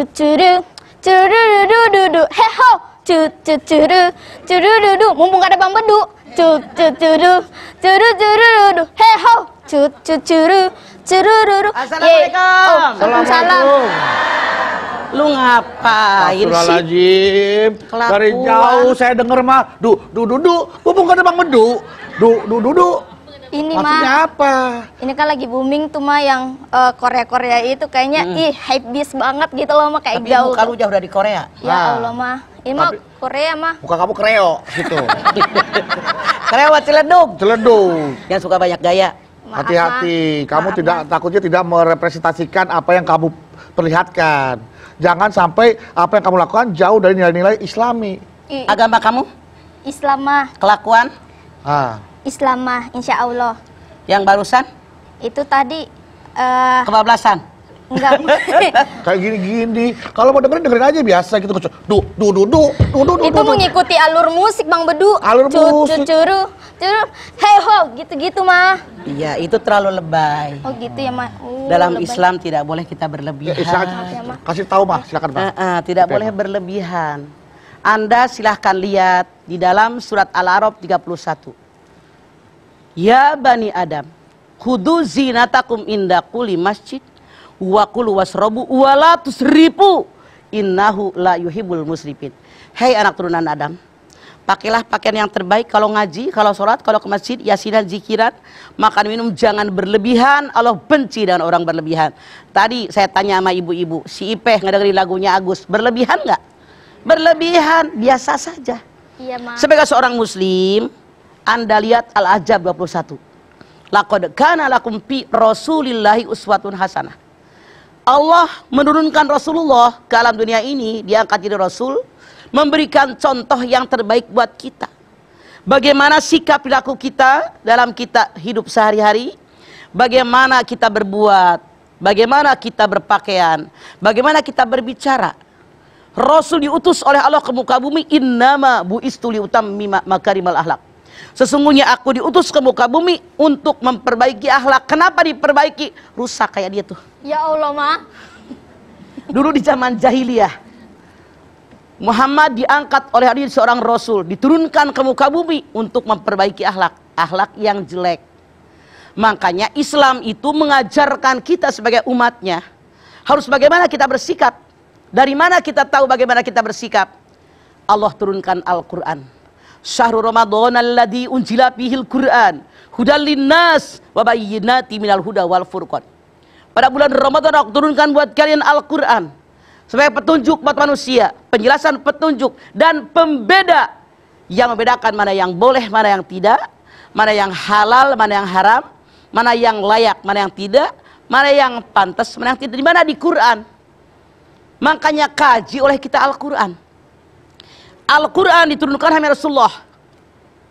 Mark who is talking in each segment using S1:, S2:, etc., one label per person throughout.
S1: cucuru, cururududu, heho, cucuru, cururudu, mumpung ada Bang Bedu, cucuru, cururudu, heho, cucuru, curururu.
S2: Assalamualaikum.
S1: Waalaikumsalam.
S2: Lu ngapain sih?
S3: Astagfirullahaladzim. Dari jauh saya denger mah, mumpung ada Bang Bedu,
S1: Ini
S3: maksudnya
S1: mah,
S3: apa?
S1: ini kan lagi booming tuh mah yang Korea-Korea itu kayaknya hypebeast banget gitu loh mah, kayak
S2: Tapi
S1: jauh.
S2: muka lu jauh dari Korea.
S1: Ya Allah mah, ini mah
S3: Tapi-
S1: Korea mah.
S3: Muka kamu kreo gitu.
S2: Korea Ciledug.
S3: Celeduk.
S2: Yang suka banyak gaya.
S1: Maaf,
S3: Hati-hati, kamu
S1: Maaf,
S3: tidak takutnya tidak merepresentasikan apa yang kamu perlihatkan. Jangan sampai apa yang kamu lakukan jauh dari nilai-nilai Islami.
S2: Agama kamu?
S1: Islam mah,
S2: Kelakuan?
S1: Islam mah, insya Allah.
S2: Yang barusan?
S1: Itu tadi
S2: Kebablasan.
S1: enggak.
S3: Kayak gini-gini. Kalau mau dengerin aja biasa gitu.
S1: Itu mengikuti alur musik Bang Bedu.
S3: Alur musik.
S1: Curu, hey ho, gitu-gitu mah.
S2: Iya, itu terlalu lebay.
S1: Oh gitu ya mah.
S2: Dalam
S1: lebay.
S2: Islam tidak boleh kita berlebihan.
S3: Kasih tahu mah, silakan Pak.
S2: Tidak boleh berlebihan. Anda silahkan lihat di dalam surat Al-A'raf 31. Ya Bani Adam, khudu zinatakum inda kulli masjid wa kulu wasrobu wa la tusrifu innahu la yuhibbul musrifin. Hei anak turunan Adam, pakailah pakaian yang terbaik kalau ngaji, kalau sholat, kalau ke masjid, yasinan, zikiran, makan minum jangan berlebihan. Allah benci dengan orang berlebihan. Tadi saya tanya sama ibu-ibu, si Ipeh ngedengerin lagunya Agus, berlebihan nggak? Berlebihan, biasa saja.
S1: Iya mah.
S2: Sebagai seorang muslim, Anda lihat Al-Ahzab 21. Laqad kana lakum fi Rasulillahi uswatun hasanah. Allah menurunkan Rasulullah ke alam dunia ini, diangkat jadi Rasul, memberikan contoh yang terbaik buat kita. Bagaimana sikap perilaku kita dalam kita hidup sehari-hari, bagaimana kita berbuat, bagaimana kita berpakaian, bagaimana kita berbicara. Rasul diutus oleh Allah ke muka bumi, innama bu'istu liutammima makarimal akhlak. Sesungguhnya aku diutus ke muka bumi untuk memperbaiki akhlak. Kenapa diperbaiki? Rusak kayak dia tuh.
S1: Ya Allah mah.
S2: Dulu di zaman jahiliyah, Muhammad diangkat oleh Allah seorang Rasul, diturunkan ke muka bumi untuk memperbaiki akhlak. Akhlak yang jelek. Makanya Islam itu mengajarkan kita sebagai umatnya harus bagaimana kita bersikap. Dari mana kita tahu bagaimana kita bersikap? Allah turunkan Al-Quran. Syahrul Ramadan alladzi unzila fihil Quran hudal linnas wa bayyinatin minal huda wal furqan. Pada bulan Ramadan aku turunkan buat kalian Al-Quran sebagai petunjuk buat manusia, penjelasan petunjuk dan pembeda yang membedakan mana yang boleh, mana yang tidak, mana yang halal, mana yang haram, mana yang layak, mana yang tidak, mana yang pantas, mana yang tidak. Di mana di Quran? Makanya kaji oleh kita Al-Quran. Al-Quran diturunkan oleh Rasulullah.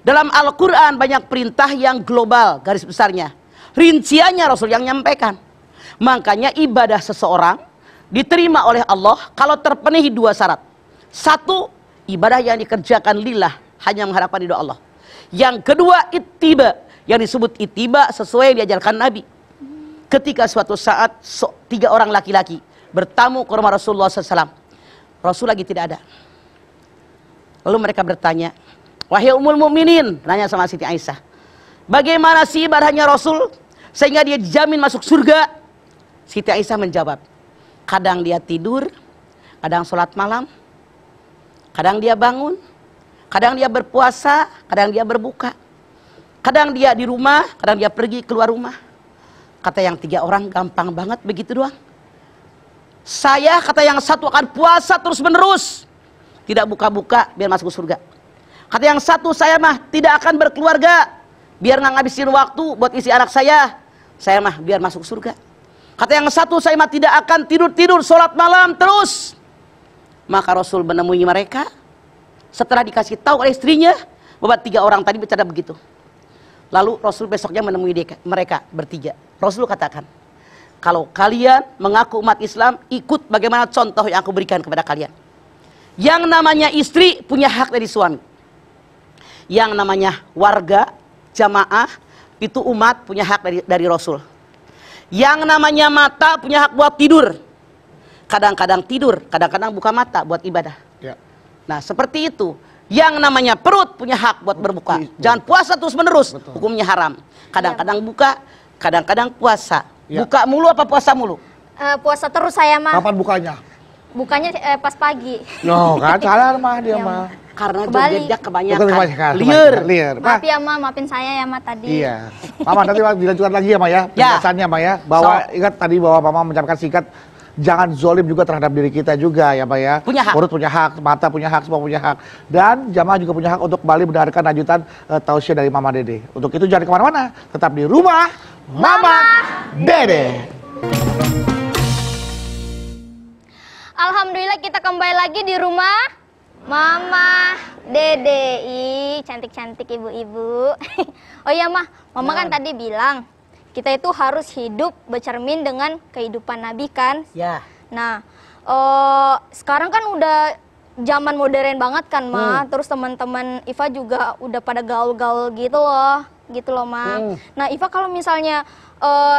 S2: Dalam Al-Quran banyak perintah yang global, garis besarnya. Rinciannya Rasul yang nyampaikan. Makanya ibadah seseorang diterima oleh Allah kalau terpenuhi dua syarat. Satu, ibadah yang dikerjakan lillah, hanya mengharapkan ridho Allah. Yang kedua, ittiba. Yang disebut ittiba sesuai yang diajarkan Nabi. Ketika suatu saat tiga orang laki-laki bertamu ke rumah Rasulullah SAW. Rasul lagi tidak ada. Lalu mereka bertanya, wahai Ummul Mukminin, nanya sama Siti Aisyah, bagaimana sih ibadahnya Rasul sehingga dia dijamin masuk surga? Siti Aisyah menjawab, kadang dia tidur, kadang sholat malam, kadang dia bangun, kadang dia berpuasa, kadang dia berbuka, kadang dia di rumah, kadang dia pergi keluar rumah. Kata yang tiga orang, gampang banget begitu doang. Saya, kata yang satu, akan puasa terus menerus, tidak buka-buka biar masuk surga. Kata yang satu, saya mah tidak akan berkeluarga biar nggak ngabisin waktu buat isi anak saya mah biar masuk surga. Kata yang satu, saya mah tidak akan tidur-tidur sholat malam terus. Maka Rasul menemui mereka setelah dikasih tahu oleh istrinya bahwa tiga orang tadi bercanda begitu. Lalu Rasul besoknya menemui mereka bertiga. Rasul katakan, kalau kalian mengaku umat Islam, ikut bagaimana contoh yang aku berikan kepada kalian. Yang namanya istri punya hak dari suami. Yang namanya warga, jamaah, itu umat punya hak dari Rasul. Yang namanya mata punya hak buat tidur. kadang-kadang tidur, kadang-kadang buka mata buat ibadah.
S3: Ya.
S2: Nah, seperti itu. Yang namanya perut punya hak buat berbuka. Jangan puasa terus-menerus, hukumnya haram. Kadang-kadang buka, kadang-kadang puasa.
S3: Ya.
S2: Buka mulu apa puasa mulu?
S1: Puasa terus saya mah.
S3: Kapan bukanya?
S1: Bukanya pas pagi.
S3: No, kan salah mah dia
S1: Ya,
S3: mah.
S2: Karena
S1: Kebalik.
S2: jogetnya kebanyakan.
S3: Bukan kebanyakan,
S2: Liar.
S3: liar.
S1: Maaf ya Ma, maafin saya ya Ma tadi.
S3: Iya. Mama nanti dilanjutkan lagi ya, Ma ya. Penjelasannya, Ma ya. Bahwa ingat tadi bahwa Mama menyampaikan singkat, jangan zolim juga terhadap diri kita juga ya, Pak ya.
S2: Punya hak.
S3: Perut punya hak, mata punya hak, semua punya hak. Dan jamaah juga punya hak untuk kembali mendengarkan lanjutan tausiah dari Mama Dede. Untuk itu jangan kemana-mana, tetap di rumah Mama Dede.
S1: Alhamdulillah kita kembali lagi di rumah Mama Dede. Ih, cantik-cantik ibu-ibu. Oh iya Mah, Mama kan tadi bilang kita itu harus hidup bercermin dengan kehidupan Nabi kan.
S2: Ya.
S1: Nah, sekarang kan udah zaman modern banget kan Ma. Terus teman-teman Iva juga udah pada gaul-gaul gitu loh Ma. Nah Iva kalau misalnya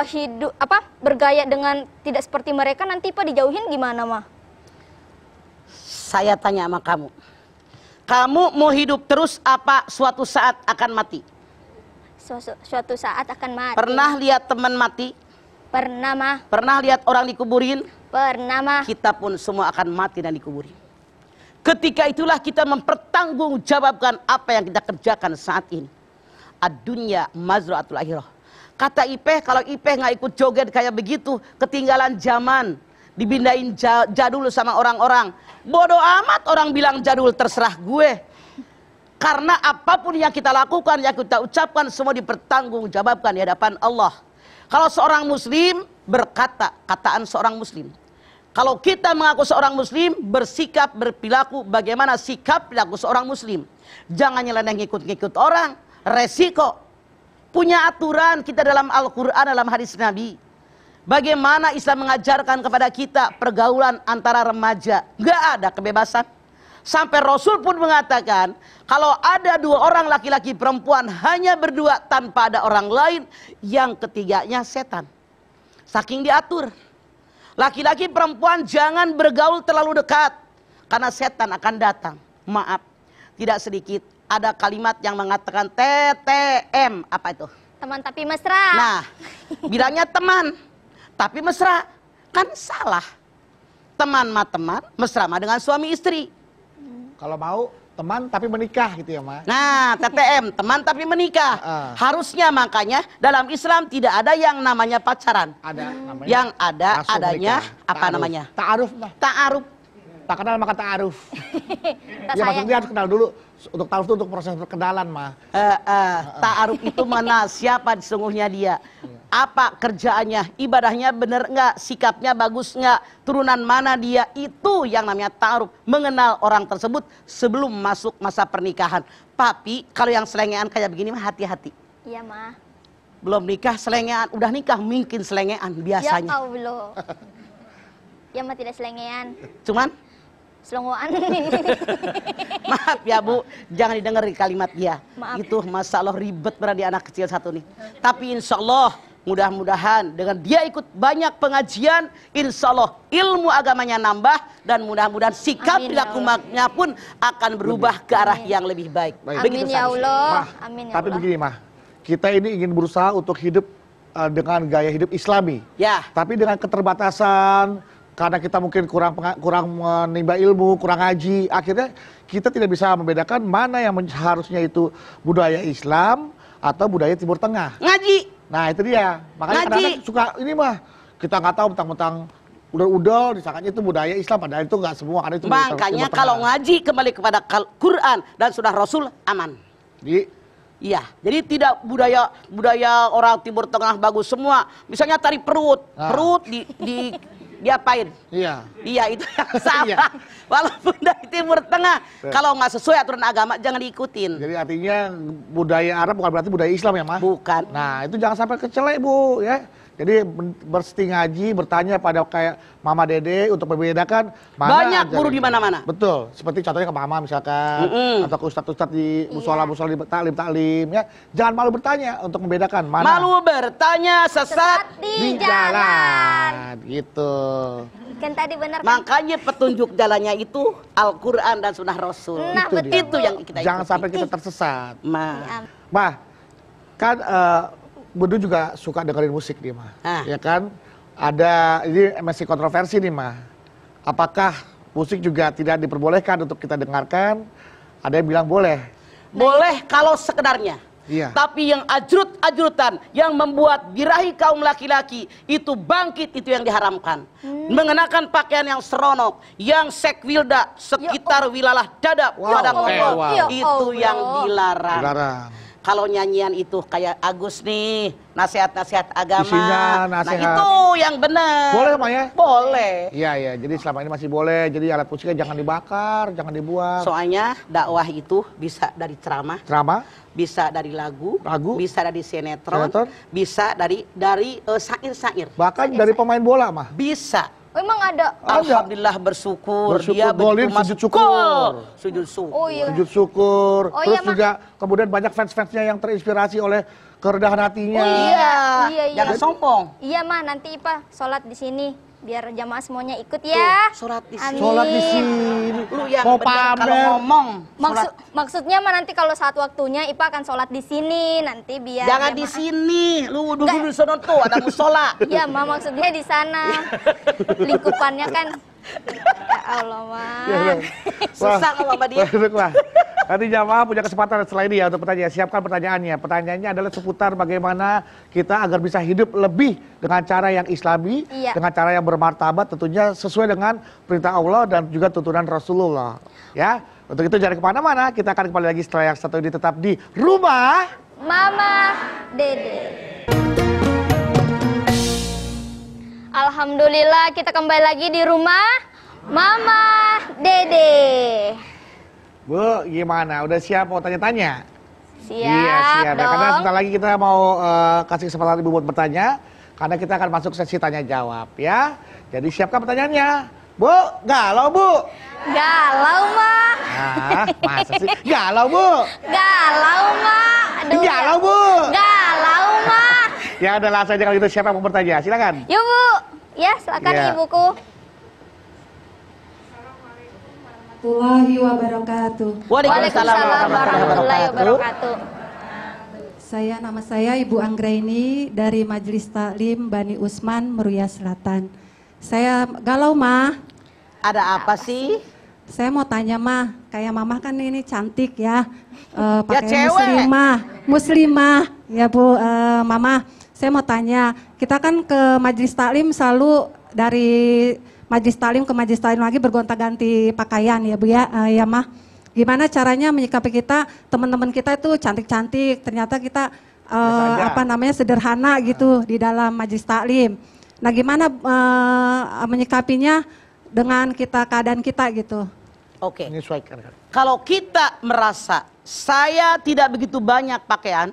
S1: hidup bergaya dengan tidak seperti mereka, nanti Iva dijauhin gimana Ma?
S2: Saya tanya sama kamu. Kamu mau hidup terus apa suatu saat akan mati?
S1: Suatu saat akan mati.
S2: Pernah lihat teman mati?
S1: Pernah Ma.
S2: Pernah lihat orang dikuburin?
S1: Pernah Ma.
S2: Kita pun semua akan mati dan dikuburin. Ketika itulah kita mempertanggungjawabkan apa yang kita kerjakan saat ini. Ad-dunya mazra'atul akhirah. Kata Ipeh, kalau Ipeh nggak ikut joget kayak begitu, ketinggalan zaman, dibindain jadul sama orang-orang. Bodoh amat orang bilang jadul, terserah gue. Karena apapun yang kita lakukan, yang kita ucapkan, semua dipertanggungjawabkan di hadapan Allah. Kalau seorang muslim berkata, kataan seorang muslim. Kalau kita mengaku seorang muslim, bersikap, berperilaku, bagaimana sikap perilaku seorang muslim. Jangan nyeleneh ngikut-ngikut orang, resiko. Punya aturan kita dalam Al-Quran, dalam hadis Nabi. Bagaimana Islam mengajarkan kepada kita pergaulan antara remaja. Nggak ada kebebasan. Sampai Rasul pun mengatakan, kalau ada dua orang laki-laki perempuan hanya berdua tanpa ada orang lain, yang ketiganya setan. Saking diatur. Laki-laki perempuan jangan bergaul terlalu dekat, karena setan akan datang. Maaf, tidak sedikit ada kalimat yang mengatakan TTM. Apa itu?
S1: Teman tapi mesra.
S2: Nah, bilangnya teman tapi mesra, kan salah. Teman mah teman, mesra mah dengan suami istri.
S3: Kalau mau teman tapi menikah gitu ya, Ma.
S2: Nah, TTM, teman tapi menikah. Harusnya makanya dalam Islam tidak ada yang namanya pacaran.
S3: Ada namanya.
S2: Yang ada
S3: langsung
S2: adanya
S3: menikah.
S2: apa
S3: Ta'aruf.
S2: namanya?
S3: Ta'aruf, Mah.
S2: Ta'aruf.
S3: Tak kenal maka ta'aruf.
S1: Tak
S3: Ya
S1: sayang.
S3: maksudnya harus kenal dulu. Untuk ta'aruf itu untuk proses perkenalan, Mah.
S2: Ta'aruf itu mana? Siapa sesungguhnya dia? Apa kerjaannya? Ibadahnya benar enggak? Sikapnya bagus enggak? Turunan mana dia? Itu yang namanya ta'aruf. Mengenal orang tersebut sebelum masuk masa pernikahan. Tapi kalau yang selengean kayak begini mah hati-hati.
S1: Iya Ma.
S2: Belum nikah selengean, udah nikah mungkin selengean biasanya.
S1: Ya Allah. Ya Ma, tidak selengean.
S2: Cuman
S1: Selongoan.
S2: maaf ya Bu, jangan didengar kalimat dia.
S1: Maaf.
S2: Itu masalah ribet berarti anak kecil satu nih. Tapi insya Allah mudah-mudahan dengan dia ikut banyak pengajian, insya Allah ilmu agamanya nambah dan mudah-mudahan sikap
S1: Amin, ya
S2: perilakunya pun akan berubah ke arah yang lebih baik.
S3: Baik.
S1: Amin ya
S2: seharusnya.
S1: Allah.
S3: Mah,
S1: Amin ya
S3: tapi
S1: Allah.
S3: begini, Mah. Kita ini ingin berusaha untuk hidup dengan gaya hidup Islami.
S2: Ya,
S3: Tapi dengan keterbatasan, karena kita mungkin kurang menimba ilmu, kurang ngaji, akhirnya kita tidak bisa membedakan mana yang harusnya itu budaya Islam atau budaya Timur Tengah.
S2: ngaji.
S3: Nah itu dia, makanya
S2: Ngaji.
S3: kadang-kadang suka ini mah kita nggak tahu tentang udel-udel, disangkanya itu budaya Islam, padahal itu nggak semua, karena itu budaya
S2: Makanya
S3: Timur
S2: kalau
S3: Tengah.
S2: ngaji kembali kepada Quran dan sunnah Rasul aman. Iya, jadi tidak budaya orang Timur Tengah bagus semua. Misalnya tari perut, perut diapain?
S3: Iya.
S2: Iya itu yang salah.
S3: Iya.
S2: Walaupun dari Timur Tengah, kalau nggak sesuai aturan agama jangan diikutin.
S3: Jadi artinya budaya Arab bukan berarti budaya Islam ya, Mah?
S2: Bukan.
S3: Nah, itu jangan sampai kecelek, Bu, ya. Jadi mesti ngaji, bertanya pada kayak Mama Dede untuk membedakan mana
S2: Banyak
S3: ajaran
S2: guru di
S3: Islam.
S2: mana-mana.
S3: Betul, seperti contohnya ke Mama misalkan, atau ke ustadz-ustadz di musola-musola di taklim-taklim ya. Jangan malu bertanya untuk membedakan mana.
S2: Malu bertanya sesat
S1: Di jalan.
S3: Gitu.
S1: Kan tadi benar kan?
S2: Makanya petunjuk jalannya itu Al-Quran dan Sunnah Rasul.
S1: Nah,
S3: Itu
S1: betul.
S3: dia.
S2: Itu yang kita
S3: Jangan
S2: ikuti.
S3: sampai kita tersesat.
S2: Ma.
S3: Mah, kan Budu juga suka dengerin musik nih, Mah.
S2: Ah.
S3: Ya kan? Ada, ini masih kontroversi nih, Mah. Apakah musik juga tidak diperbolehkan untuk kita dengarkan? Ada yang bilang boleh.
S2: Boleh kalau sekedarnya.
S3: Iya.
S2: Tapi yang ajrut-ajrutan yang membuat birahi kaum laki-laki itu bangkit, itu yang diharamkan. Mengenakan pakaian yang seronok, yang sekwilda sekitar wilayah dada
S3: Wow.
S2: pada
S3: Wow.
S2: ngomong.
S1: Ya
S2: Itu
S1: Allah.
S2: yang dilarang.
S3: Dilarang.
S2: Kalau nyanyian itu kayak Agus nih, nasihat-nasihat agama.
S3: Isinya
S2: Nah
S3: nasihat.
S2: itu yang benar.
S3: Boleh, Mah ya?
S2: Boleh.
S3: Iya, iya. Jadi selama ini masih boleh. Jadi alat musiknya jangan dibakar, jangan dibuang.
S2: Soalnya dakwah itu bisa dari ceramah,
S3: Ceramah,
S2: bisa dari lagu, bisa dari sinetron,
S3: Sinetron.
S2: bisa dari syair-syair.
S3: bahkan dari pemain bola, Mah.
S2: Bisa.
S1: Oh, emang ada.
S2: Alhamdulillah bersyukur,
S3: Bersyukur,
S2: dia
S3: golin,
S2: begitu masuk
S3: sujud syukur.
S2: gol, sujud syukur.
S1: Oh iya.
S3: Sujud syukur.
S1: Oh,
S3: Terus
S1: iya,
S3: juga kemudian banyak fans-fansnya yang terinspirasi oleh kerendahan hatinya.
S1: Oh,
S2: Iya,
S1: Iya, iya.
S2: jangan sombong.
S1: Iya mah, nanti Ipa sholat di sini biar jamaah semuanya ikut ya.
S2: Sholat di sini.
S1: Amin.
S3: Sholat di sini.
S2: Lu yang
S3: Mau
S2: benar kalau
S3: pamer.
S2: ngomong.
S1: Maksudnya mah nanti kalau saat waktunya Ipa akan sholat di sini nanti biar
S2: Jangan di
S1: jamaah-
S2: sini, lu duduk di sono tuh ada musola.
S1: Iya mah, maksudnya di sana. Lingkupannya kan. Ya Allah mah.
S3: Ya, udah.
S2: Susah ngomong sama dia.
S3: Wah. Nanti jamaah punya kesempatan setelah ini ya untuk bertanya. Siapkan pertanyaannya. Pertanyaannya adalah seputar bagaimana kita agar bisa hidup lebih dengan cara yang islami,
S1: Iya.
S3: dengan cara yang bermartabat, tentunya sesuai dengan perintah Allah dan juga tuntunan Rasulullah. Ya, untuk itu jangan kemana-mana. Kita akan kembali lagi setelah yang satu ini tetap di rumah.
S1: Mama Dede. Alhamdulillah kita kembali lagi di rumah Mama Dede.
S3: Bu, gimana? Udah siap mau tanya-tanya?
S1: Siap,
S3: Iya, siap. Ya,
S1: dong.
S3: karena sebentar lagi kita mau kasih kesempatan Ibu buat bertanya. Karena kita akan masuk sesi tanya jawab ya. Jadi siapkan pertanyaannya. Bu, galau Bu.
S1: Galau mah.
S3: Ah, masa sih? Galau Bu.
S1: Galau mah. Aduh,
S3: Galau Bu.
S1: Galau mah.
S3: Ya udah langsung aja kalau gitu, siapa yang mau bertanya? Silakan.
S1: Yuk Bu. Ya silakan
S3: Iya.
S1: ibuku.
S4: Warahmatullahi wabarakatuh.
S1: Waalaikumsalam warahmatullahi wabarakatuh.
S4: Nama saya Ibu Anggraini dari Majelis Taklim Bani Usman, Meruya Selatan. Saya galau, Mah.
S2: Ada apa sih?
S4: Saya mau tanya, Mah. Kayak Mama kan ini cantik ya. Pakai
S2: cewek.
S4: muslimah. Ya, Bu, Mama. Saya mau tanya, kita kan ke Majelis Taklim selalu dari Majelis Taklim ke Majelis Taklim lagi bergonta-ganti pakaian ya Bu ya, ya Mah. Gimana caranya menyikapi kita, teman-teman kita itu cantik-cantik, ternyata kita sederhana gitu di dalam Majelis Taklim. Nah gimana menyikapinya dengan keadaan kita gitu.
S2: Oke.
S3: Menyesuaikan.
S2: Kalau kita merasa saya tidak begitu banyak pakaian,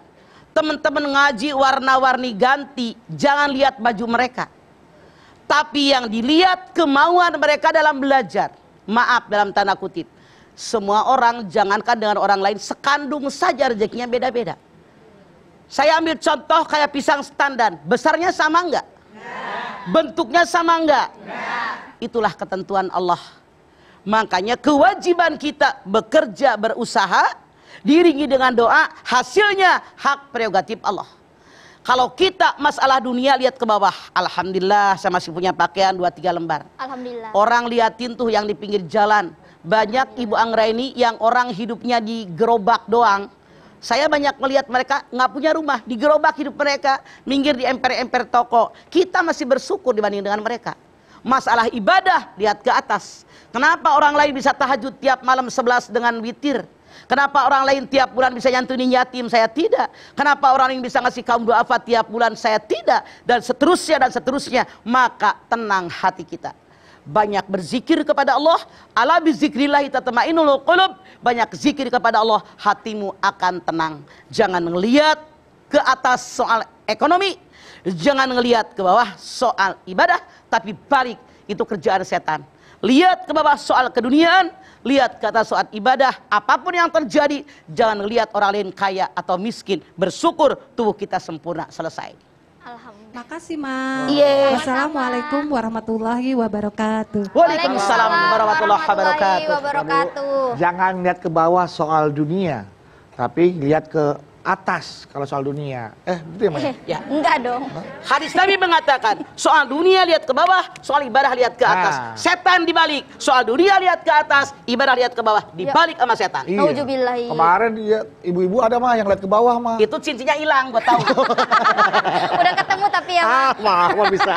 S2: teman-teman ngaji warna-warni ganti, jangan lihat baju mereka. Tapi yang dilihat kemauan mereka dalam belajar. Maaf dalam tanda kutip. Semua orang jangankan dengan orang lain, sekandung saja rezekinya beda-beda. Saya ambil contoh kayak pisang standar. Besarnya sama enggak? Bentuknya sama enggak? Itulah ketentuan Allah. Makanya kewajiban kita bekerja, berusaha, diiringi dengan doa, hasilnya hak prerogatif Allah. Kalau kita masalah dunia lihat ke bawah, alhamdulillah saya masih punya pakaian 2-3 lembar.
S1: Alhamdulillah.
S2: Orang liatin tuh yang di pinggir jalan. Banyak Ibu Anggraini yang orang hidupnya di gerobak doang. Saya banyak melihat mereka nggak punya rumah, di gerobak hidup mereka, minggir di emper-emper toko. Kita masih bersyukur dibanding dengan mereka. Masalah ibadah, lihat ke atas. Kenapa orang lain bisa tahajud tiap malam 11 dengan witir? Kenapa orang lain tiap bulan bisa nyantunin yatim, saya tidak? Kenapa orang lain bisa ngasih kaum duafa tiap bulan, saya tidak? Dan seterusnya dan seterusnya. Maka tenang hati kita. Banyak berzikir kepada Allah. Ala bizikrillahi tatma'innul qulub. Banyak zikir kepada Allah, hatimu akan tenang. Jangan ngelihat ke atas soal ekonomi, jangan ngelihat ke bawah soal ibadah, tapi balik itu kerjaan setan. Lihat ke bawah soal keduniaan, lihat ke atas soal ibadah. Apapun yang terjadi, jangan lihat orang lain kaya atau miskin. Bersyukur tubuh kita sempurna, selesai.
S1: Alhamdulillah.
S4: Makasih, Ma.
S2: Iya.
S4: Wassalamualaikum warahmatullahi wabarakatuh.
S2: Waalaikumsalam warahmatullahi wabarakatuh.
S3: Jangan lihat ke bawah soal dunia, tapi lihat ke atas kalau soal dunia. Gitu ya, Mas?
S2: Ya.
S1: Enggak dong.
S2: Hadis Nabi mengatakan, soal dunia lihat ke bawah, soal ibadah lihat ke atas. Setan dibalik, soal dunia lihat ke atas, ibadah lihat ke bawah, dibalik sama setan.
S3: Iya.
S1: Nauzubillahi.
S3: Kemarin ibu-ibu ada mah yang lihat ke bawah mah.
S2: Itu cincinnya hilang, gue tahu.
S1: Udah ketemu tapi ya, Ma.
S3: Mah bisa.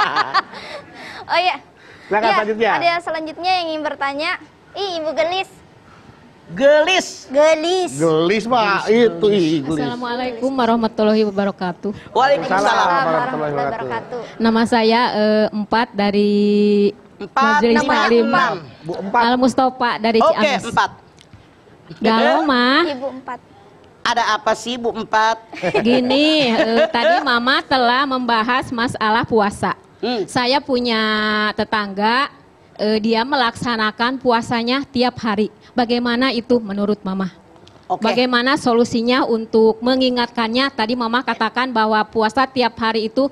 S1: Oh iya.
S3: Silakan
S1: Iya,
S3: selanjutnya.
S1: ada selanjutnya yang ingin bertanya. Ibu gelis.
S2: Gelis.
S3: Gelis mah itu gelis.
S5: Assalamualaikum warahmatullahi wabarakatuh.
S2: Waalaikumsalam.
S3: warahmatullahi wabarakatuh.
S5: Nama saya Empat dari
S2: Empat,
S5: Majelis
S2: namanya
S5: Taklim
S2: Empat.
S3: Bu Empat.
S5: Al Mustafa dari
S2: Oke,
S5: Ciamis.
S2: 4.
S5: Galau mah,
S1: Ibu 4.
S2: Ada apa sih Bu 4?
S5: gini, tadi Mama telah membahas masalah puasa. Saya punya tetangga, dia melaksanakan puasanya tiap hari. Bagaimana itu menurut Mama?
S2: Oke.
S5: Bagaimana solusinya untuk mengingatkannya? Tadi Mama katakan bahwa puasa tiap hari itu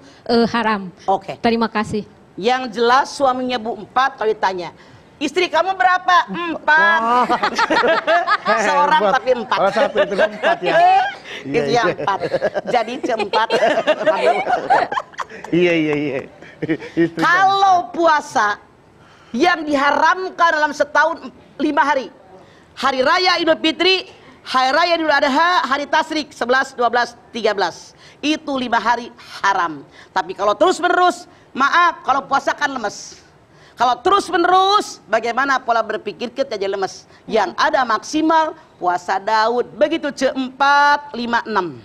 S5: haram.
S2: Oke.
S5: Terima kasih.
S2: Yang jelas suaminya Bu 4 kalau ditanya, istri kamu berapa? 4. Seorang
S3: Hebat.
S2: tapi 4.
S3: Oh, satu itu kan 4 ya.
S2: Itu yang 4. Jadi keempat.
S3: Iya. Istri
S2: Kalau puasa yang diharamkan dalam setahun 5 hari. Hari Raya Idul Fitri, Hari Raya Idul Adha, Hari Tasyrik 11, 12, 13. Itu 5 hari haram. Tapi kalau terus menerus, maaf, kalau puasa kan lemes. Kalau terus menerus, bagaimana pola berpikir kita jadi lemes. Yang ada maksimal puasa Daud. Begitu C4, 5, 6.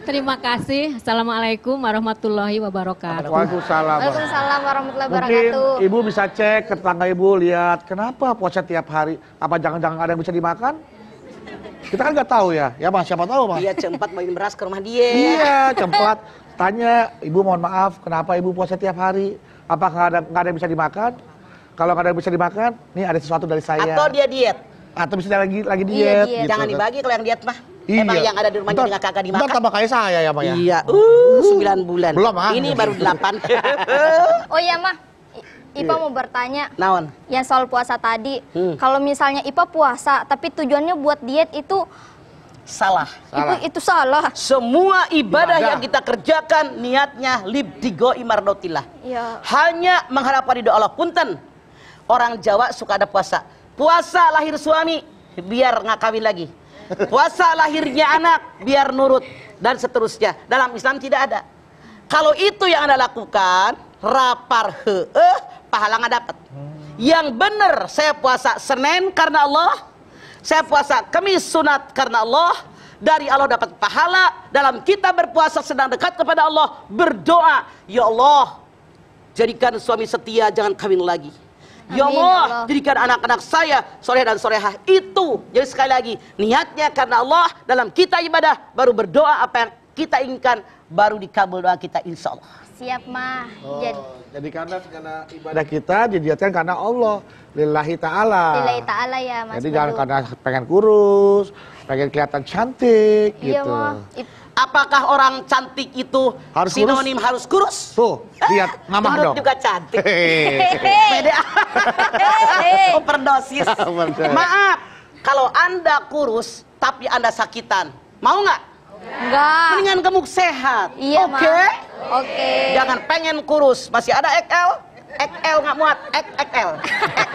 S5: Terima kasih. Assalamualaikum warahmatullahi wabarakatuh.
S3: Waalaikumsalam.
S1: Waalaikumsalam warahmatullahi
S3: Mungkin
S1: wabarakatuh.
S3: ibu bisa cek ke tetangga ibu, lihat kenapa puasa tiap hari. Apa jangan-jangan ada yang bisa dimakan? Kita kan nggak tahu ya, Mas, siapa tahu Mas.
S2: Iya, C4 bawain beras ke rumah dia.
S3: Iya, cepat. Tanya, ibu mohon maaf, kenapa ibu puasa tiap hari? Apakah nggak ada yang bisa dimakan? Kalau nggak ada yang bisa dimakan, nih ada sesuatu dari saya.
S2: Atau dia diet.
S3: Atau bisa lagi
S1: Iya,
S3: diet.
S1: diet.
S3: Gitu,
S2: Jangan
S3: kan.
S2: dibagi kalau yang diet mah.
S3: Iya.
S2: Emang yang ada di rumahnya
S3: Ntar-
S2: juga kagak
S3: Ntar
S2: dimakan.
S3: tambah kayak saya ya, Pak ya.
S2: Iya, 9 bulan.
S3: Belum, ah.
S2: Ini baru 8.
S1: Oh iya, Mah. Ipa mau bertanya.
S2: Naon?
S1: Yang soal puasa tadi. Kalau misalnya Ipa puasa tapi tujuannya buat diet itu
S2: Salah.
S1: itu salah.
S2: Semua ibadah
S3: Ibadah.
S2: yang kita kerjakan niatnya libtigo imardotillah.
S1: Iya.
S2: Hanya mengharapkan ridho Allah. Punten. Orang Jawa suka ada puasa. Puasa lahir suami biar nggak kawin lagi. Puasa lahirnya anak biar nurut dan seterusnya. Dalam Islam tidak ada. Kalau itu yang Anda lakukan, rapar pahala nggak dapat. Yang benar, saya puasa Senin karena Allah, saya puasa Kamis sunat karena Allah. Dari Allah dapat pahala. Dalam kita berpuasa sedang dekat kepada Allah, berdoa, ya Allah, jadikan suami setia, jangan kawin lagi. Ya
S1: Amin,
S2: Allah,
S1: ya Allah.
S2: jadikan anak-anak saya soleh dan solehah. Itu, jadi sekali lagi, niatnya karena Allah. Dalam kita ibadah, baru berdoa apa yang kita inginkan, baru dikabul doa kita, insya Allah.
S1: Siap, Mah.
S3: Jadi karena segala ibadah kita diniatkan karena Allah, lillahi ta'ala.
S1: Lillahi ta'ala ya, Mas.
S3: Jadi jangan
S1: Baru.
S3: karena pengen kurus, pengen kelihatan cantik
S1: Iya,
S3: gitu.
S1: Mah.
S2: Apakah orang cantik itu
S3: Harus
S2: sinonim harus kurus?
S3: Tuh, lihat ngamah
S2: Gendut
S3: dong.
S2: juga cantik.
S3: Hehehe.
S2: Pede. Overdosis.
S3: Overdosis.
S2: Maaf, kalau Anda kurus tapi Anda sakitan, mau nggak?
S1: Enggak.
S2: Mendingan gemuk sehat.
S1: Iya,
S2: Oke.
S1: Mah. Oke.
S2: Jangan pengen kurus, masih ada XL. XL nggak muat, XL.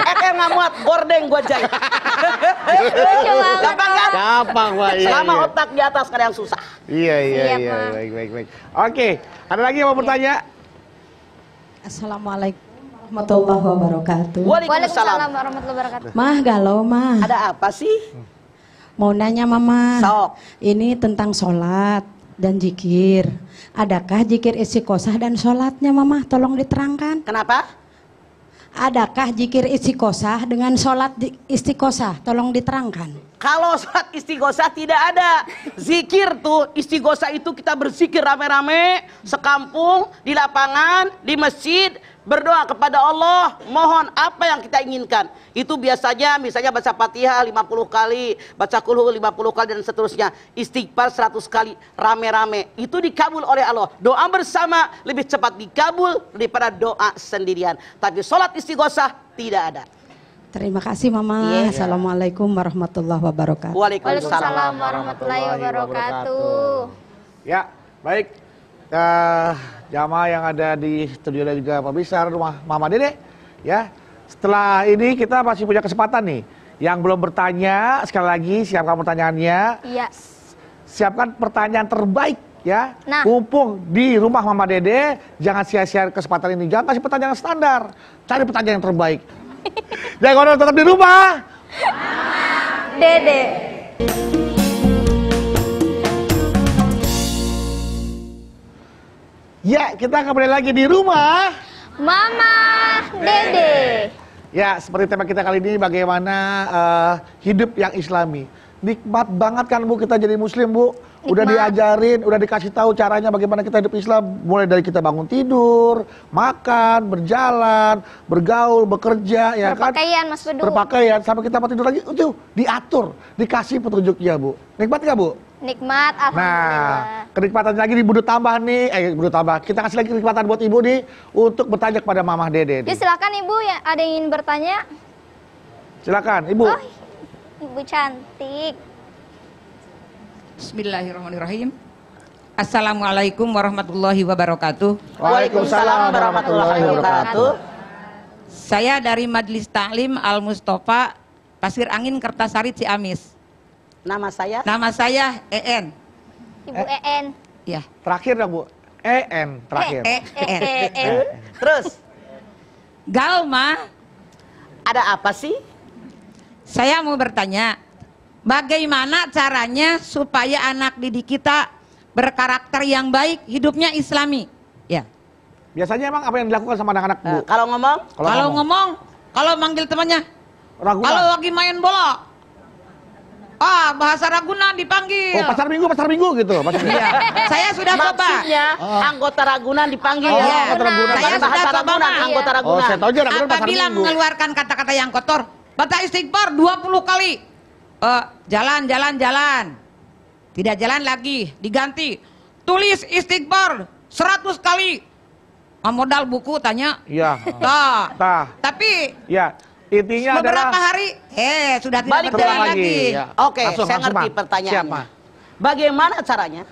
S2: XL nggak muat, gordeng gua jahit.
S1: Lucu banget,
S2: Gampang kan?
S3: Gampang, Pak. Iya,
S2: Selama
S3: iya.
S2: otak di atas nggak ada yang susah.
S3: Iya.
S1: Siap, Pak.
S3: Baik. Oke, ada lagi yang mau bertanya?
S6: Assalamualaikum warahmatullahi wabarakatuh.
S1: Waalaikumsalam warahmatullahi wabarakatuh.
S6: Mah galau mah.
S2: Ada apa sih?
S6: Mau nanya mama.
S2: Sok.
S6: Ini tentang sholat dan zikir. Adakah zikir istiqosah dan sholatnya mama? Tolong diterangkan.
S2: Kenapa?
S6: adakah zikir istighosah dengan sholat istighosah? Tolong diterangkan.
S2: Kalau sholat istighosah tidak ada. Zikir tuh, istighosah itu kita berzikir rame-rame, sekampung, di lapangan, di masjid, berdoa kepada Allah, mohon apa yang kita inginkan. Itu biasanya misalnya baca Fatihah 50 kali, baca Qul 50 kali dan seterusnya. Istighfar 100 kali, rame-rame. Itu dikabul oleh Allah. Doa bersama lebih cepat dikabul daripada doa sendirian. Tapi sholat istighosah tidak ada.
S6: Terima kasih Mama.
S2: Iya.
S6: Assalamualaikum warahmatullahi wabarakatuh.
S2: Waalaikumsalam.
S1: Waalaikumsalam warahmatullahi wabarakatuh.
S3: Ya, baik. Jamaah yang ada di studio dan juga pemirsa rumah Mama Dede, ya. Setelah ini kita masih punya kesempatan nih. Yang belum bertanya, sekali lagi siapkan pertanyaannya.
S1: Iya.
S3: Siapkan pertanyaan terbaik, ya.
S1: Nah.
S3: Mumpung di rumah Mama Dede, jangan sia-sia kesempatan ini. Jangan kasih pertanyaan standar, cari pertanyaan yang terbaik. Jangan tetap di rumah.
S1: Dede.
S3: Ya, kita kembali lagi di rumah.
S1: Mama Dede.
S3: Ya, seperti tema kita kali ini bagaimana hidup yang islami. Nikmat banget kan Bu kita jadi muslim Bu. Udah
S1: Nikmat.
S3: diajarin, udah dikasih tahu caranya bagaimana kita hidup Islam. Mulai dari kita bangun tidur, makan, berjalan, bergaul, bekerja, ya kan.
S1: Berpakaian, Mas Bedu.
S3: Berpakaian, sampai kita mau tidur lagi, itu diatur, dikasih petunjuknya Bu. Nikmat nggak Bu?
S1: Nikmat, alhamdulillah.
S3: Nah, kenikmatan lagi di Budu tambah nih, Budu tambah. Kita kasih lagi kenikmatan buat Ibu nih untuk bertanya kepada Mama Dede.
S1: Ya, silakan Ibu, ya ada yang ingin bertanya.
S3: Silakan Ibu.
S1: Oh, Ibu cantik.
S7: Bismillahirrahmanirrahim. Assalamualaikum warahmatullahi wabarakatuh.
S3: Waalaikumsalam warahmatullahi wabarakatuh.
S7: Saya dari Majelis Taklim Al Mustofa, Pasir Angin, Kertasari, Ciamis.
S2: Nama saya
S7: Nama saya EN.
S1: Ibu EN.
S7: Ya.
S3: Terakhir dong Bu. EN terakhir.
S1: EN.
S2: terus
S7: Galma,
S2: ada apa sih?
S7: saya mau bertanya, bagaimana caranya supaya anak didik kita berkarakter yang baik, hidupnya Islami? Ya.
S3: Biasanya emang apa yang dilakukan sama anak-anak Bu?
S2: Kalau ngomong
S7: Kalau ngomong, kalau manggil temannya,
S3: Ragunan.
S7: kalau lagi main bola, bahasa Ragunan dipanggil.
S3: Oh, pasar minggu gitu. Pasar minggu.
S7: Iya. Saya sudah coba.
S2: maksudnya anggota Ragunan dipanggil.
S3: Oh,
S7: Iya.
S3: anggota Ragunan.
S7: Saya
S2: Bahasa
S7: sudah coba,
S2: Ragunan,
S7: Mak.
S2: anggota
S3: Oh,
S2: Ragunan.
S3: saya tahu aja Ragunan pasar
S7: Apabila
S3: minggu.
S7: mengeluarkan kata-kata yang kotor, baca istighfar 20 kali. Jalan. Tidak jalan lagi, diganti. Tulis istighfar 100 kali. Modal buku tanya.
S3: Iya.
S7: Tah. Tapi
S3: Ya, intinya
S7: beberapa
S3: adalah
S7: hari sudah tidak
S2: Balik
S7: berjalan
S3: terulang
S7: lagi.
S3: Ya.
S2: Oke,
S3: Langsung,
S2: saya
S3: langsung,
S2: ngerti
S3: Ma.
S2: pertanyaannya.
S3: Siap, Ma.
S2: Bagaimana caranya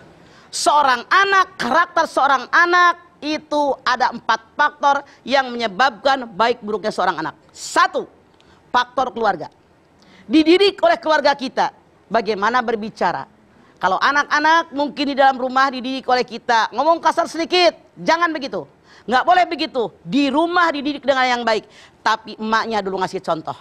S2: seorang anak, karakter seorang anak itu ada 4 faktor yang menyebabkan baik buruknya seorang anak. 1, faktor keluarga. Dididik oleh keluarga kita bagaimana berbicara. Kalau anak-anak mungkin di dalam rumah dididik oleh kita, ngomong kasar sedikit, jangan begitu. Nggak boleh begitu. Di rumah dididik dengan yang baik. Tapi emaknya dulu ngasih contoh.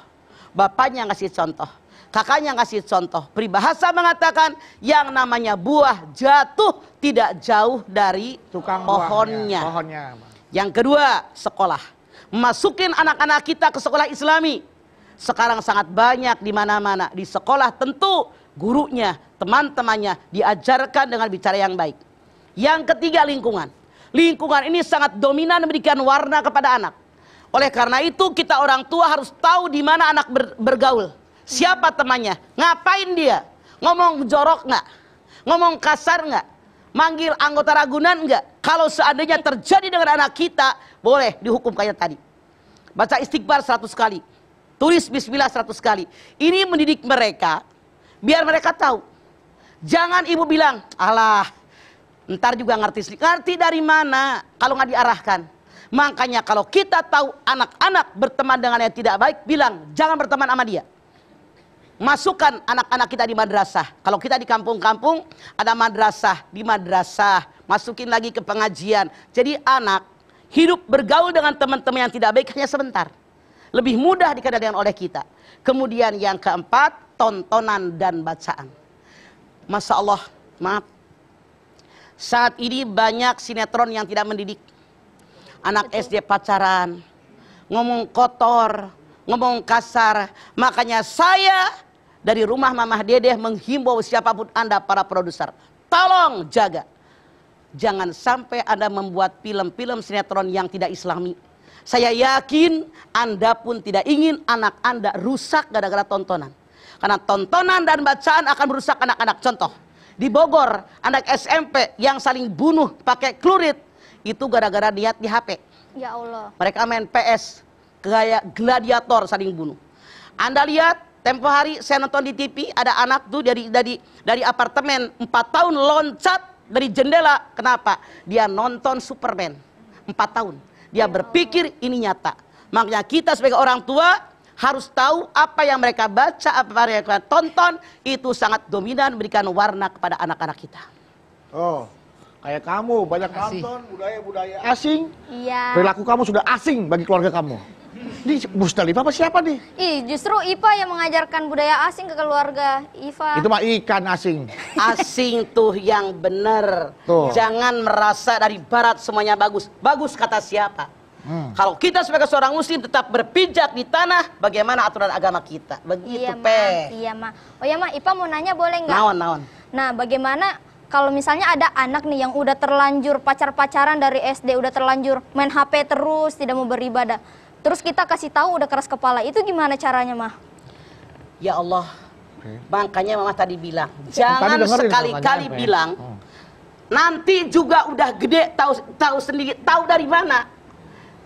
S2: Bapaknya ngasih contoh. Kakaknya ngasih contoh. Peribahasa mengatakan yang namanya buah jatuh tidak jauh dari
S3: Tukang
S2: pohonnya.
S3: Pohonnya.
S2: Yang kedua, sekolah. Masukin anak-anak kita ke sekolah Islami. Sekarang sangat banyak di mana-mana. Di sekolah tentu gurunya, teman-temannya diajarkan dengan bicara yang baik. Yang ketiga, lingkungan. Lingkungan ini sangat dominan memberikan warna kepada anak. Oleh karena itu kita orang tua harus tahu di mana anak bergaul. Siapa temannya? Ngapain dia? Ngomong jorok nggak? Ngomong kasar nggak? Manggil anggota Ragunan nggak? Kalau seandainya terjadi dengan anak kita, boleh dihukum kayak tadi. Baca istighfar 100 kali. Tulis bismillah 100 kali. Ini mendidik mereka, biar mereka tahu. Jangan ibu bilang, alah, ntar juga ngerti sendiri. Ngerti dari mana kalau nggak diarahkan? Makanya kalau kita tahu anak-anak berteman dengan yang tidak baik, bilang jangan berteman sama dia. Masukkan anak-anak kita di madrasah. Kalau kita di kampung-kampung ada madrasah, di madrasah masukin lagi ke pengajian. Jadi anak hidup bergaul dengan teman-teman yang tidak baik hanya sebentar. Lebih mudah dikendalikan oleh kita. Kemudian yang keempat, tontonan dan bacaan. Masya Allah, maaf. Saat ini banyak sinetron yang tidak mendidik. Anak SD pacaran, ngomong kotor, ngomong kasar. Makanya saya dari rumah Mamah Dedeh menghimbau siapapun Anda para produser, tolong jaga. Jangan sampai Anda membuat film-film sinetron yang tidak islami. Saya yakin Anda pun tidak ingin anak Anda rusak gara-gara tontonan. Karena tontonan dan bacaan akan merusak anak-anak. Contoh, di Bogor, anak SMP yang saling bunuh pakai klurit, itu gara-gara lihat di HP.
S1: Ya Allah.
S2: Mereka main PS, kayak gladiator saling bunuh. Anda lihat, tempo hari saya nonton di TV, ada anak tuh dari apartemen 4 tahun loncat dari jendela. Kenapa? Dia nonton Superman 4 tahun. Dia berpikir ini nyata. Makanya kita sebagai orang tua harus tahu apa yang mereka baca, apa yang mereka tonton, itu sangat dominan memberikan warna kepada anak-anak kita.
S3: Oh, kayak kamu banyak nonton budaya-budaya asing.
S1: Iya.
S3: Perilaku kamu sudah asing bagi keluarga kamu. Ini Musdalifah apa siapa nih?
S1: Ih, justru Ipa yang mengajarkan budaya asing ke keluarga Iva.
S3: Itu mah ikan asing.
S2: Asing tuh yang benar.
S3: Tuh.
S2: Jangan merasa dari barat semuanya bagus. Bagus kata siapa? Kalau kita sebagai seorang muslim tetap berpijak di tanah, bagaimana aturan agama kita? Begitu,
S1: Iya,
S2: Pe.
S1: Iya, Ma. Oh ya, Ma, Ipa mau nanya boleh nggak?
S2: Naon.
S1: Nah, bagaimana kalau misalnya ada anak nih yang udah terlanjur pacar-pacaran dari SD, udah terlanjur main HP terus, tidak mau beribadah. Terus kita kasih tahu udah keras kepala, itu gimana caranya, Ma?
S2: Ya Allah. Makanya Mama tadi bilang, jangan
S3: dengerin
S2: sekali-kali
S3: pertanyaan, Pe.
S2: bilang, nanti juga udah gede tahu sendiri, tahu dari mana?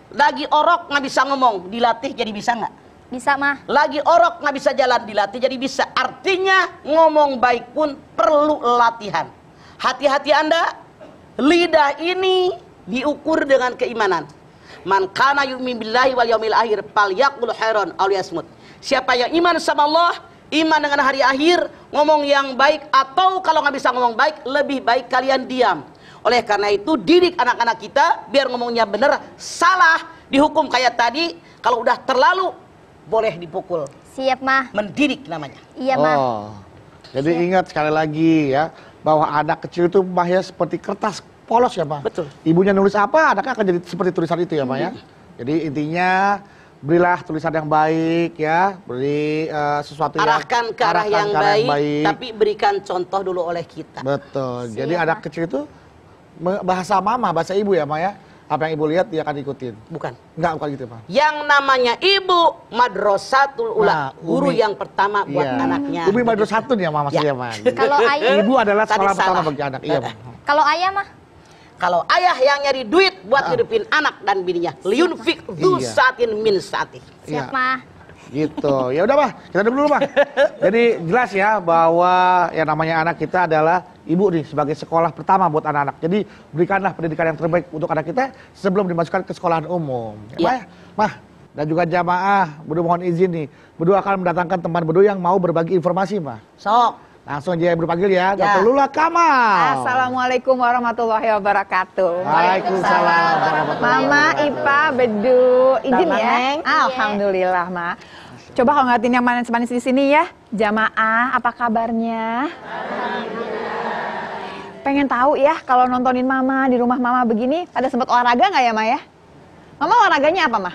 S2: Lagi orok nggak bisa ngomong, dilatih jadi bisa nggak?
S1: Bisa, Ma.
S2: Lagi orok nggak bisa jalan, dilatih jadi bisa. Artinya ngomong baik pun perlu latihan. Hati-hati Anda, lidah ini diukur dengan keimanan. Man kana yu'min billahi wal yaumil akhir falyaqul khairan aw liyasmut. Siapa yang iman sama Allah, iman dengan hari akhir, ngomong yang baik, atau kalau nggak bisa ngomong baik, lebih baik kalian diam. Oleh karena itu didik anak-anak kita biar ngomongnya benar, salah dihukum kayak tadi. Kalau udah terlalu boleh dipukul.
S1: Siap, Ma.
S2: Mendidik namanya.
S1: Iya, Ma.
S3: Oh. Jadi ingat sekali lagi ya, bahwa anak kecil itu Mbah ya seperti kertas polos ya, Mbah.
S2: Betul.
S3: Ibunya nulis apa, anaknya akan jadi seperti tulisan itu ya, Mbah ya. Jadi intinya berilah tulisan yang baik ya, beri sesuatu yang
S2: Arahkan ke arah yang baik, tapi berikan contoh dulu oleh kita.
S3: Betul. Jadi
S1: Siap,
S3: anak kecil itu bahasa mama, bahasa ibu ya, Mbah ya. Apa yang ibu lihat dia akan ikutin.
S2: Bukan.
S3: Bukan gitu, Pak.
S2: Yang namanya ibu madrasatul ula,
S3: Nah,
S2: guru
S3: Umi.
S2: yang pertama buat
S3: Iya.
S2: anaknya.
S3: Umi madrasatun ya, Mama
S2: Ya.
S3: saya, Mas.
S1: Kalau ayah,
S3: Ibu adalah
S2: Tadi
S3: sekolah pertama
S2: salah.
S3: bagi anak. Iya, Pak.
S1: kalau ayah, mah?
S2: Kalau ayah yang nyari duit buat hidupin anak dan bininya, liunfik du
S3: Iya.
S2: saatin min saatih.
S1: Siap,
S3: Iya.
S1: Ma.
S3: Gitu. Ya udah, Pak. Kita duduk dulu, Pak. Jadi jelas ya bahwa yang namanya anak kita adalah ibu nih sebagai sekolah pertama buat anak-anak. Jadi berikanlah pendidikan yang terbaik untuk anak kita sebelum dimasukkan ke sekolahan umum.
S2: Iya.
S3: Ya, Mah. Dan juga jamaah, Budu mohon izin nih. Budu akan mendatangkan teman Budu yang mau berbagi informasi, Mah.
S2: Sok.
S3: Langsung aja Budu panggil ya.
S2: Ya.
S3: Dr. Lula Kamal.
S8: Assalamualaikum warahmatullahi wabarakatuh.
S3: Waalaikumsalam warahmatullahi
S8: Mama,
S3: wabarakatuh.
S8: Ipa, Bedu, izin
S1: Sama,
S8: ya.
S1: Neng.
S8: Alhamdulillah, Ma. Coba kalau ngeliatin yang manis-manis di sini ya. Jamaah, apa kabarnya? Pengen tahu ya kalau nontonin Mama di rumah Mama begini, ada sempat olahraga nggak ya, Ma ya? Mama olahraganya apa, Ma?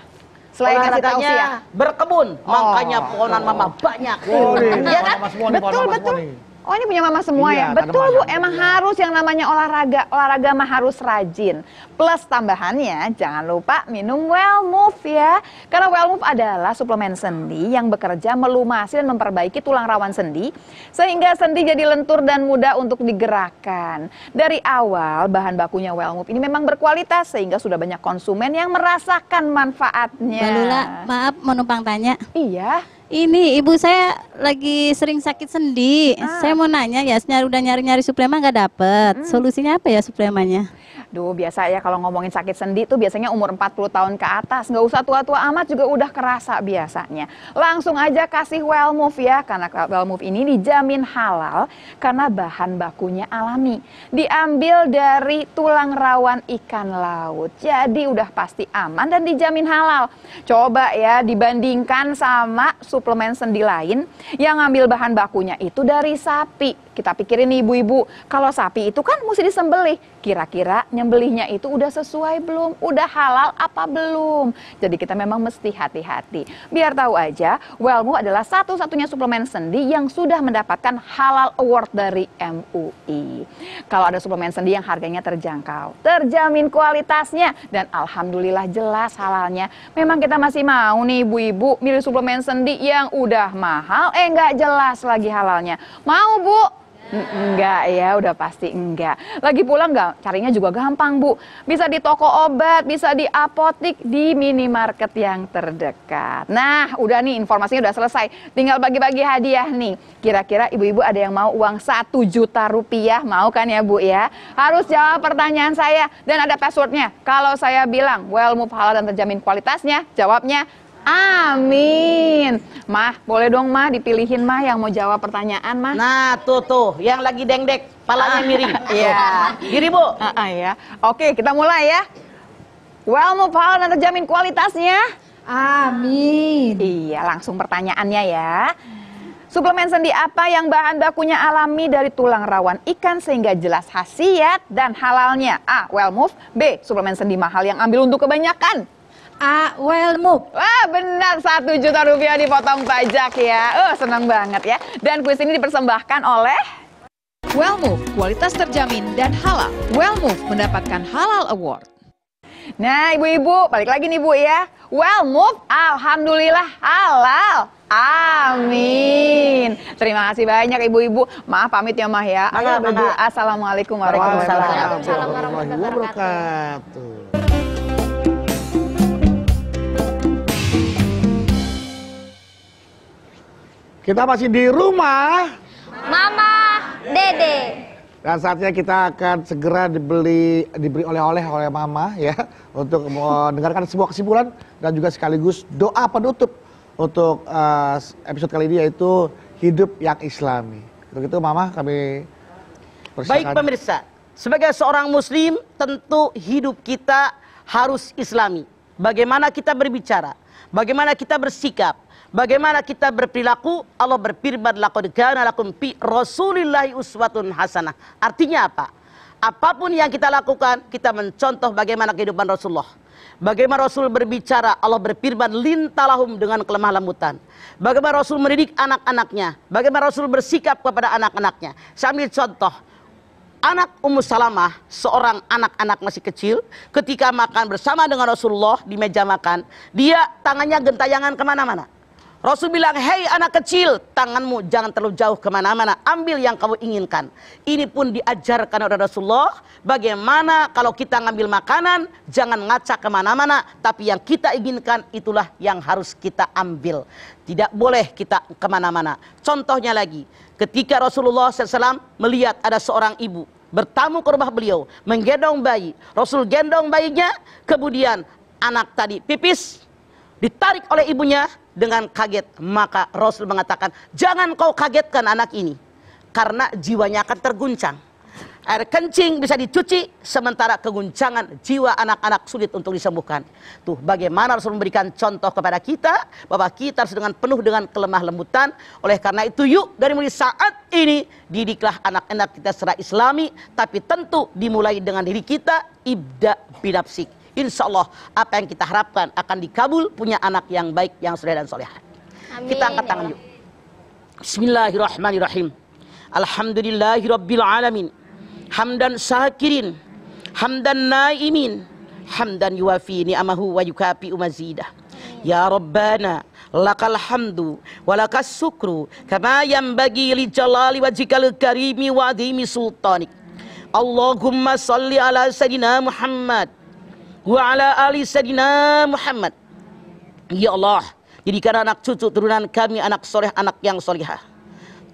S8: Selain kasih tahu sih ya.
S2: Olahraganya berkebun, makanya pohonan mama banyak.
S3: Oh, nih,
S8: Iya kan?
S3: Mama semua nih,
S8: Betul,
S3: Mama
S8: betul.
S3: semua nih.
S8: Oh, ini punya Mama semua
S3: Iya,
S8: ya?
S3: karena
S8: Betul, Bu.
S3: banyak.
S8: Emang harus yang namanya olahraga. Olahraga mah harus rajin. Plus tambahannya, jangan lupa minum Wellmove ya. Karena Wellmove adalah suplemen sendi yang bekerja melumasi dan memperbaiki tulang rawan sendi, sehingga sendi jadi lentur dan mudah untuk digerakkan. Dari awal, bahan bakunya Wellmove ini memang berkualitas, sehingga sudah banyak konsumen yang merasakan manfaatnya.
S9: Mbak Lula, maaf mau numpang tanya.
S8: Iya.
S9: Ini ibu saya lagi sering sakit sendi. Saya mau nanya ya, udah nyari-nyari suplemen nggak dapet. Solusinya apa ya suplemennya?
S8: Duh, biasa ya kalau ngomongin sakit sendi tuh biasanya umur 40 tahun ke atas. Nggak usah tua-tua amat juga udah kerasa biasanya. Langsung aja kasih Wellmove ya, karena Wellmove ini dijamin halal karena bahan bakunya alami. Diambil dari tulang rawan ikan laut. Jadi udah pasti aman dan dijamin halal. Coba ya dibandingkan sama suplemen sendi lain yang ngambil bahan bakunya itu dari sapi. Kita pikirin nih ibu-ibu, kalau sapi itu kan mesti disembelih. Kira-kira menyembelihnya itu udah sesuai belum, udah halal apa belum. Jadi kita memang mesti hati-hati. Biar tahu aja, Wellmove adalah satu-satunya suplemen sendi yang sudah mendapatkan halal award dari MUI. Kalau ada suplemen sendi yang harganya terjangkau, terjamin kualitasnya, dan alhamdulillah jelas halalnya. Memang kita masih mau nih ibu-ibu milih suplemen sendi yang udah mahal, nggak jelas lagi halalnya. Mau Bu? Enggak ya, udah pasti enggak. Lagi pula enggak, carinya juga gampang Bu. Bisa di toko obat, bisa di apotik, di minimarket yang terdekat. Nah, udah nih informasinya udah selesai. Tinggal bagi-bagi hadiah nih. Kira-kira ibu-ibu ada yang mau uang 1 juta rupiah? Mau kan ya Bu ya? Harus jawab pertanyaan saya dan ada passwordnya. Kalau saya bilang Wellmove halal dan terjamin kualitasnya, jawabnya amin. Mah, boleh dong Mah dipilihin Mah yang mau jawab pertanyaan Mah.
S2: Nah, tuh, yang lagi dengdek, palanya miring.
S8: Iya.
S2: Gini Bu.
S8: Ya. Oke, kita mulai ya. Wellmove halal dan terjamin kualitasnya.
S6: Amin.
S8: Iya, langsung pertanyaannya ya. Suplemen sendi apa yang bahan bakunya alami dari tulang rawan ikan sehingga jelas khasiat dan halalnya? A. Wellmove. B. Suplemen sendi mahal yang ambil untuk kebanyakan.
S6: A. Wellmove.
S8: Wah, benar, 1 juta rupiah dipotong pajak ya. Senang banget ya. Dan kuis ini dipersembahkan oleh
S10: Wellmove, kualitas terjamin dan halal. Wellmove mendapatkan halal award.
S8: Nah, ibu-ibu, balik lagi nih Bu ya. Wellmove, alhamdulillah halal. Amin. Terima kasih banyak ibu-ibu. Maaf pamit ya Mah ya. Ayo berdoa. Assalamualaikum warahmatullahi
S3: wabarakatuh. Kita masih di rumah
S1: Mama Dede.
S3: dan saatnya kita akan segera diberi oleh-oleh oleh Mama ya untuk mendengarkan sebuah kesimpulan dan juga sekaligus doa penutup untuk episode kali ini, yaitu hidup yang Islami. Untuk itu Mama kami persilakan.
S2: Baik pemirsa, sebagai seorang muslim tentu hidup kita harus Islami. Bagaimana kita berbicara, bagaimana kita bersikap, bagaimana kita berperilaku. Allah berfirman, laqad kana lakum fi Rasulillahi uswatun hasanah. Artinya apa? Apapun yang kita lakukan, kita mencontoh bagaimana kehidupan Rasulullah. Bagaimana Rasul berbicara, Allah berfirman, lintalahum dengan kelemah lembutan. Bagaimana Rasul mendidik anak-anaknya, bagaimana Rasul bersikap kepada anak-anaknya. Saya ambil contoh, anak Ummu Salamah, seorang anak-anak masih kecil, ketika makan bersama dengan Rasulullah di meja makan, dia tangannya gentayangan kemana-mana. Rasul bilang, hei anak kecil, tanganmu jangan terlalu jauh kemana-mana, ambil yang kamu inginkan. Ini pun diajarkan oleh Rasulullah, bagaimana kalau kita ngambil makanan, jangan ngaca kemana-mana, tapi yang kita inginkan itulah yang harus kita ambil. Tidak boleh kita kemana-mana. Contohnya lagi, ketika Rasulullah SAW melihat ada seorang ibu bertamu ke rumah beliau, menggendong bayi. Rasul gendong bayinya, kemudian anak tadi pipis, ditarik oleh ibunya dengan kaget. Maka Rasul mengatakan, jangan kau kagetkan anak ini, karena jiwanya akan terguncang. Air kencing bisa dicuci, sementara keguncangan jiwa anak-anak sulit untuk disembuhkan. Tuh bagaimana Rasul memberikan contoh kepada kita, bahwa kita harus dengan penuh dengan kelemah lembutan. Oleh karena itu yuk, dari mulai saat ini didiklah anak-anak kita secara Islami, tapi tentu dimulai dengan diri kita. Ibda binafsik. Insya Allah apa yang kita harapkan akan dikabul, punya anak yang baik, yang soleh dan soleha. Kita angkat tangan yuk. Bismillahirrahmanirrahim. Alhamdulillahirabbil alamin. Hamdan syakirin, hamdan naimin, hamdan yuwafi ni'amahu wa yukafi'u mazidah. Ya Rabbana lakal hamdu wa lakas syukru kama yanbaghi li jalali wajhikal karimi wa adhimi sultanik. Allahumma salli ala sayyidina Muhammad wa ala ali sayyidina Muhammad. Ya Allah, jadikan anak cucu turunan kami anak soleh, anak yang solihah.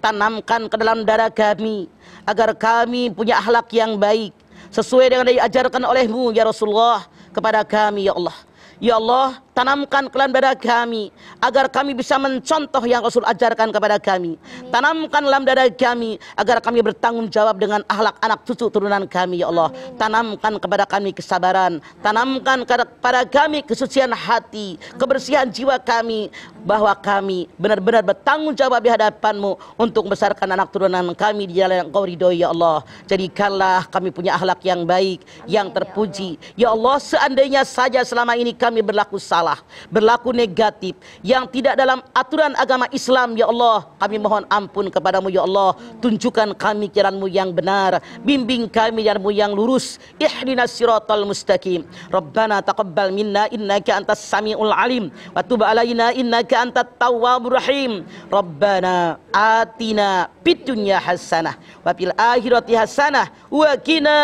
S2: Tanamkan ke dalam darah kami agar kami punya akhlak yang baik sesuai dengan yang diajarkan olehmu ya Rasulullah kepada kami ya Allah. Ya Allah, tanamkan dalam dada kami agar kami bisa mencontoh yang Rasul ajarkan kepada kami. Tanamkan dalam dada kami agar kami bertanggung jawab dengan akhlak anak cucu turunan kami, ya Allah. Tanamkan kepada kami kesabaran, tanamkan kepada kami kesucian hati, kebersihan jiwa kami, bahwa kami benar-benar bertanggung jawab di hadapan-Mu untuk membesarkan anak turunan kami di jalan yang Kau ridhoi, ya Allah. Jadikanlah kami punya akhlak yang baik, yang terpuji. Ya Allah, seandainya saja selama ini kami berlaku salah, berlaku negatif, yang tidak dalam aturan agama Islam, ya Allah, kami mohon ampun kepadamu, ya Allah. Tunjukkan kami jalan-Mu yang benar, bimbing kami jalan-Mu yang lurus. Ihdinas siratal mustaqim. Rabbana taqabbal minna innaka antas samiul alim wa tub alaina innaka antat tawwabur rahim. Rabbana atina fid dunya hasanah wa fil akhirati hasanah wa qina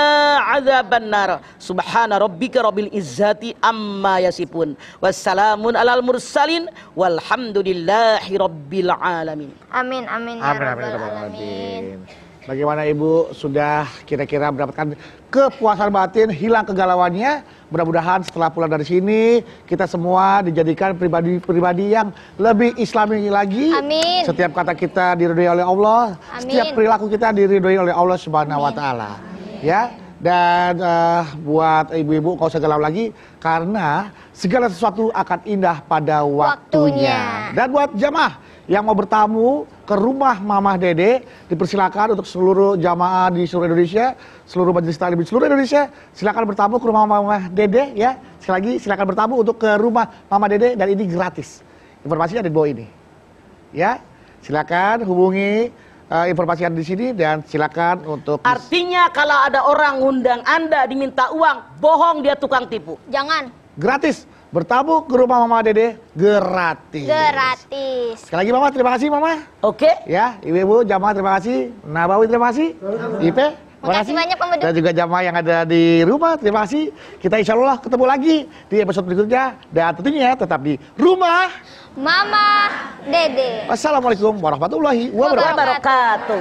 S2: adzabannar. Subhana rabbika rabbil izzati amma yasifun. Wassalamun alal mursalin walhamdulillahi rabbil alamin.
S1: Amin, amin, ya rabbal alamin.
S3: Bagaimana Ibu sudah kira-kira mendapatkan kepuasan batin, hilang kegalauannya? Mudah-mudahan setelah pulang dari sini kita semua dijadikan pribadi-pribadi yang lebih islami lagi.
S1: Amin.
S3: Setiap kata kita diridhoi oleh Allah,
S1: Amin.
S3: setiap perilaku kita diridhoi oleh Allah Subhanahu wa taala. Ya. Dan buat ibu-ibu kau usah galau lagi karena segala sesuatu akan indah pada waktunya. Dan buat jamaah yang mau bertamu ke rumah Mamah Dede, dipersilakan untuk seluruh jamaah di seluruh Indonesia, seluruh majelis taklim di seluruh Indonesia, silakan bertamu ke rumah Mamah Dede ya. Sekali lagi silakan bertamu untuk ke rumah Mamah Dede dan ini gratis. Informasinya ada di bawah ini. Ya, silakan hubungi informasi yang di sini dan silakan untuk.
S2: Artinya kalau ada orang undang Anda diminta uang, bohong, dia tukang tipu.
S1: Jangan.
S3: Gratis. Bertamu ke rumah Mama Dede gratis.
S1: Gratis.
S3: Sekali lagi Mama, terima kasih Mama.
S2: Oke.
S3: Ya, ibu-ibu jamaah terima kasih. Nabawi terima kasih. Ipe terima kasih.
S1: Banyak Pak Madu.
S3: Dan juga jamaah yang ada di rumah terima kasih. Kita insya Allah ketemu lagi di episode berikutnya. Dan tentunya tetap di rumah
S1: Mamah Dede.
S3: Wassalamualaikum warahmatullahi wabarakatuh.